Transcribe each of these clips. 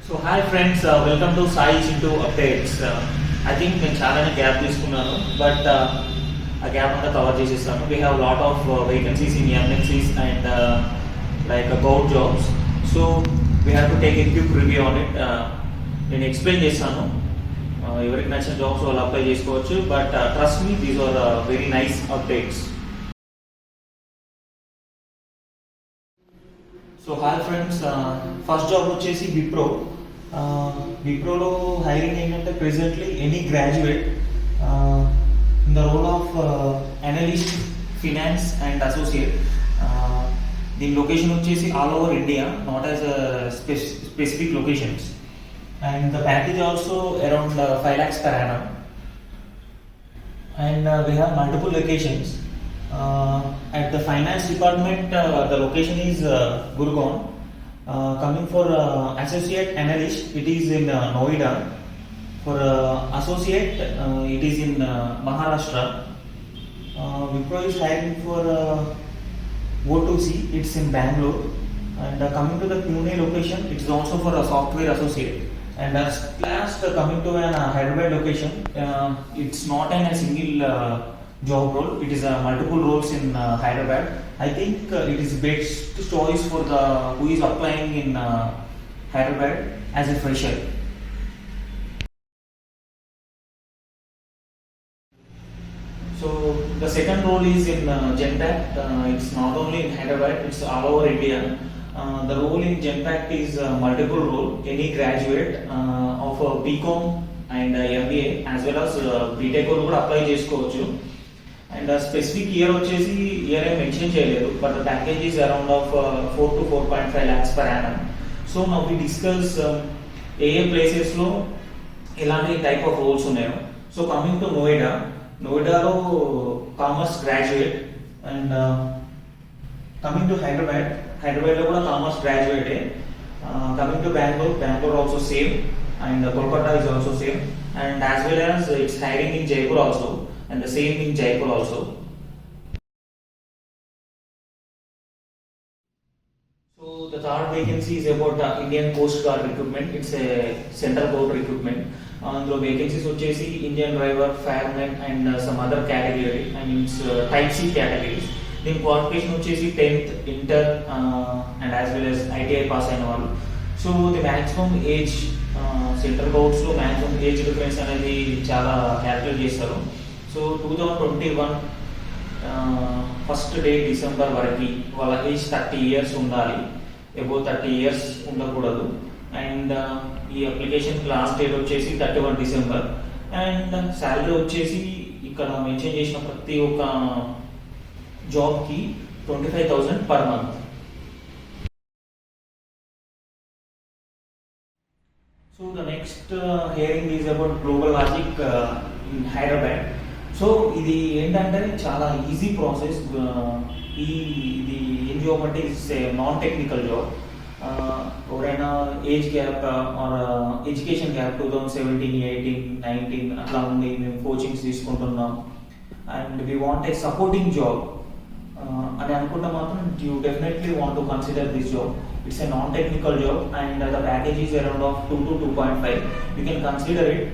So hi friends, welcome to Sai Chintu Updates. I think నేను చాలానే gap తీసుకున్నాను but ఆ గ్యాప్ అంతా కవర్ చేసేస్తాను. We have a lot of vacancies in MNCs and government jobs. So we have to take a quick review on it. నేను explain చేస్తాను. ఎవరికి నచ్చిన జాబ్స్ వాళ్ళు అప్లై చేసుకోవచ్చు but trust me these are very nice updates. So hi friends, first job వచ్చేసి విప్రోలో hiring ఏంటంటే presently any graduate in the role of analyst finance and associate. దీని లొకేషన్ వచ్చేసి all over India, not as specific locations, and the package also around 5 lakhs per annum, and we have multiple locations. At the finance department, the location is Gurgaon. Coming for associate analyst, it is in Noida. For associate, it is in Maharashtra. Wipro is hiring for O2C, it's in Bangalore. And coming to the Pune location, it is also for a software associate. And last coming to an Hyderabad location, it's not a single job role, it is multiple roles in Hyderabad. I think it is best choice for the who is applying in Hyderabad as a fresher. So the second role is in Genpact. It's not only in Hyderabad, it's all over India. The role in Genpact is multiple role. Any graduate of BCom and MBA as well as BTech కూడా apply చేసుకోవచ్చు. And specific year వచ్చేసి year ఏం mention చేయలేదు, but the package is around of 4 to 4.5 lakhs per annum. So now we discuss a ప్లేసెస్లో ఎలాంటి type of roles ఉన్నాయో. So coming to నోయిడాలో commerce graduate, and coming to హైదరాబాద్లో కూడా commerce గ్రాడ్యుయేటే. Coming to Bengaluru also same, and Kolkata is also same, and as well as it's hiring in Jaipur also, and the same in Jaipur also. So the third vacancy is about Indian Coast Guard recruitment. It's a central board recruitment. The vacancies వచ్చేసి Indian driver, fireman and some other category, I mean type C categories. దీని qualification వచ్చేసి 10th inter and as well as ITI pass అయిన వాళ్ళు. So the maximum age central బోర్డ్స్లో maximum age difference అనేది చాలా calculate చేస్తారు. So 2021 first day December వరకు వాళ్ళ ఏజ్ 30 years ఉండాలి, అబౌవ్ 30 years ఉండకూడదు. అండ్ ఈ అప్లికేషన్ లాస్ట్ డేట్ వచ్చేసి 31 December. అండ్ శాలరీ వచ్చేసి ఇక్కడ మెన్షన్ చేసిన ప్రతి ఒక్క జాబ్కి 25,000 per month. So the next hearing is about Global Logic in Hyderabad. So ఇది ఏంటంటే చాలా ఈజీ ప్రాసెస్. ఇది ఏం జాబ్ అంటే ఇట్స్ నాన్ టెక్నికల్ జాబ్. ఎవరైనా age gap or education gap 2017, 18, 19 అట్లా ఉంది, మేము కోచింగ్స్ తీసుకుంటున్నాం and we want a supporting job అని అనుకుంటే మాత్రం you definitely want to consider this job. It's a non-technical job and the package is around of 2 to 2.5. You can consider it.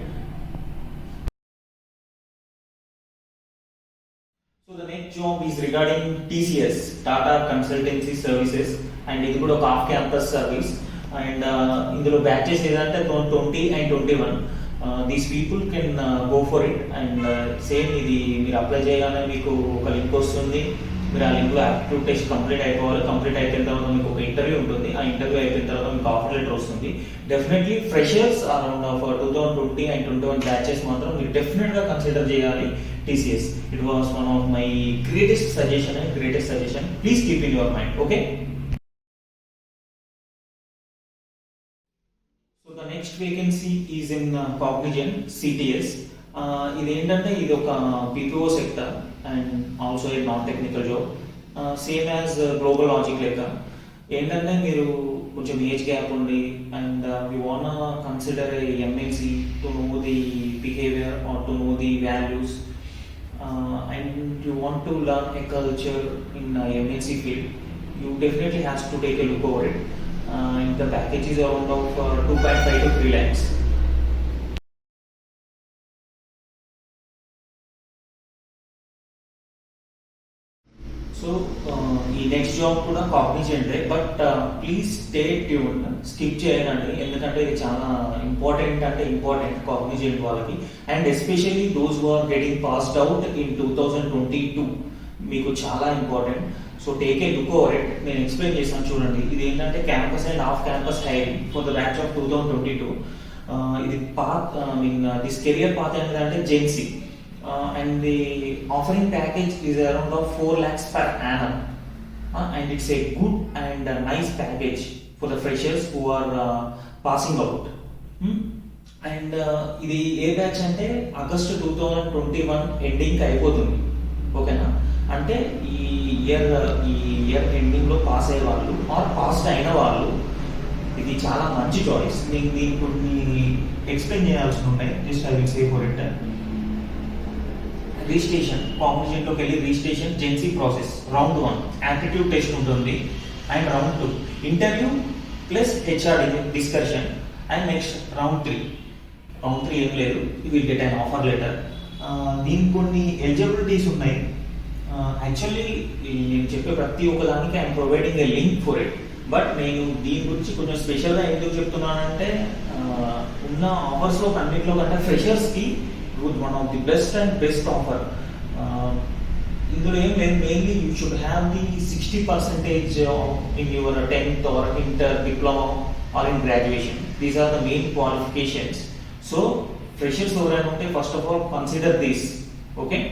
So the next job is regarding TCS, Tata Consultancy Services, and it is a off-campus service. And ఇందులో batches ఏదంటే 20 and 21. These people can go for it, and same ఇది మీరు apply చేయగానే మీకు ఒక link వస్తుంది. మీరు ఆ లింక్లో యాప్టిట్యూడ్ టెస్ట్ కంప్లీట్ అయిపోవాలి. కంప్లీట్ అయిపోయిన తర్వాత మీకు ఒక ఇంటర్వ్యూ ఉంటుంది. ఆ ఇంటర్వ్యూ అయిపోయిన తర్వాత మీకు ఆఫర్ లెటర్ వస్తుంది. Definitely freshers around 2020 and 21 batches మాత్రం మీరు డెఫినెట్గా కన్సిడర్ చేయాలి TCS. It was one of my greatest suggestion. Please keep in your mind. Okay, so the next vacancy is in Cognizant CTS. ఇది ఏంటంటే ఇది ఒక BPO sector and also a non technical job, same as global logic లెక్క. ఏంటంటే మీరు కొంచెం age gap ఉంది and you want consider MNC to know the behaviour or to know the values and you want to learn a culture in MNC field. You definitely has to take a look over it. The package is around of 2.5 to 3 lakhs. So ఈ next job కూడా కాగ్నిజెంటే, but please stay tune, స్కిప్ చేయకండి, ఎందుకంటే ఇది చాలా important, అంటే important Cognizant వాళ్ళకి, and especially those who are getting passed out in 2022 మీకు చాలా important. So take a look over it. నేను ఎక్స్ప్లెయిన్ చేశాను చూడండి. ఇది ఏంటంటే campus and off campus hiring for the batch of 2022. ఇది పాత్ దిస్ కెరియర్ పాత్ ఏంటంటే GenC. And the offering package is around of 4 lakhs per annum, and it's a good and a nice package for the freshers who are passing out. And ఇది ఏ batch అంటే August 2021 ending అయిపోతుంది, ఓకేనా? అంటే ఈ year ending లో pass అయ్యే వాళ్ళు are pass అయిన వాళ్ళు, ఇది చాలా మంచి చాయిస్. నేను దీనికి కొన్ని ఎక్స్ప్లెయిన్ చేయాల్సి ఉన్నాయి. Just I will say for it. Registration, కాంపిటీషన్లోకి వెళ్ళి registration GenC process. Round 1 aptitude test ఉంటుంది, and round 2 interview plus HR discussion, and next round 3. Round 3 ఏం లేదు, will get an offer letter. దీనికి కొన్ని ఎలిజిబిలిటీస్ ఉన్నాయి. యాక్చువల్లీ నేను చెప్పే ప్రతి ఒక్కదానికి I'm providing a link for it, but నేను దీని గురించి కొంచెం స్పెషల్గా ఎందుకు చెప్తున్నానంటే ఉన్న ఆఫర్స్లో అన్నింటిలో కంటే ఫ్రెషర్స్కి one of the best and best offer. ఇందులో ఏం లేదు, mainly you should have the 60% in your 10th or inter diploma or in graduation. These are the main qualifications. So freshers ఎవరైనా ఉంటే first of all consider this, okay?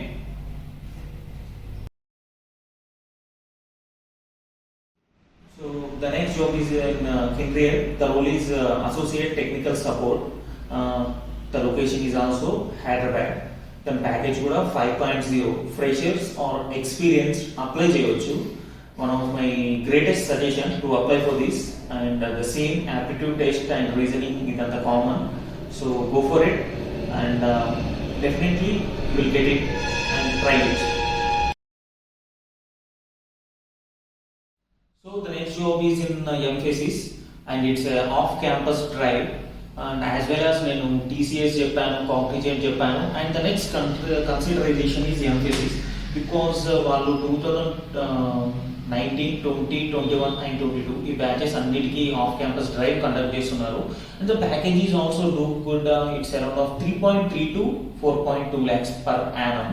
So the next job is in Kindred. The role is associate technical support. The location is also Hyderabad. The package kuda 5.0. Freshers or experienced apply cheyochu. One of my greatest suggestion to apply for this, and the same aptitude test and reasoning is the common. So go for it, and definitely you will get it, and try it. So the next job is in Mphasis, and it's off campus drive. And as well as నేను TCS చెప్పాను, Cognizant చెప్పాను, and the next consideration is Mphasis. Because వాళ్ళు 2019, 20, 21 and 22 ఈ batches అన్నిటికీ off campus drive conduct చేస్తున్నారు. And the package is also do good. It's around of 3.3 to 4.2 lakhs per annum.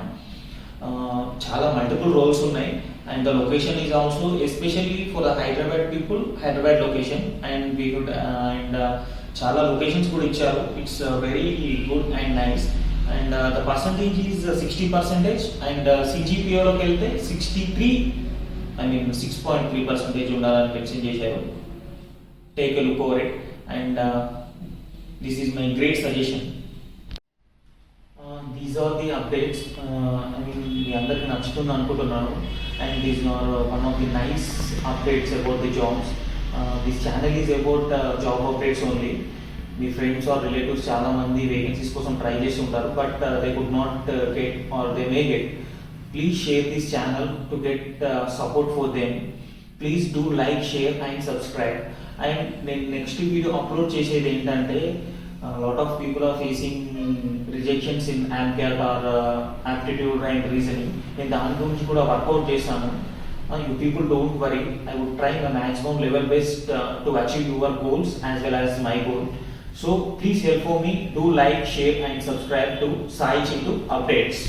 చాలా multiple roles ఉన్నాయి, and the location is also especially for the Hyderabad people, Hyderabad location, and we good and చాలా locations కూడా ఇచ్చారు. It's very good and nice, and the percentage is 60%, and సిజిపిఓలోకి వెళ్తే 6.3% ఉండాలని mention చేశారు. Take a look over it, and this is my great suggestion. These are the updates. మీ అందరికి నచ్చుతుంది అనుకుంటున్నాను, and these are one of the nice updates about the jobs. This channel is about job updates only. మీ friends or relatives చాలా మంది vacancies కోసం try చేసి ఉంటారు, but they could not get or they may get. Please share this channel to get support for them. Please do like, share and subscribe. And నేను next video upload చేసేది ఏంటంటే, lot of people are facing rejections in AMCAT or aptitude and reasoning. నేను దాని గురించి కూడా work out చేశాను. You people don't worry, I would try my maximum level best to achieve your goals as well as my goal. So please help for me, do like, share and subscribe to Sai Chintu Updates.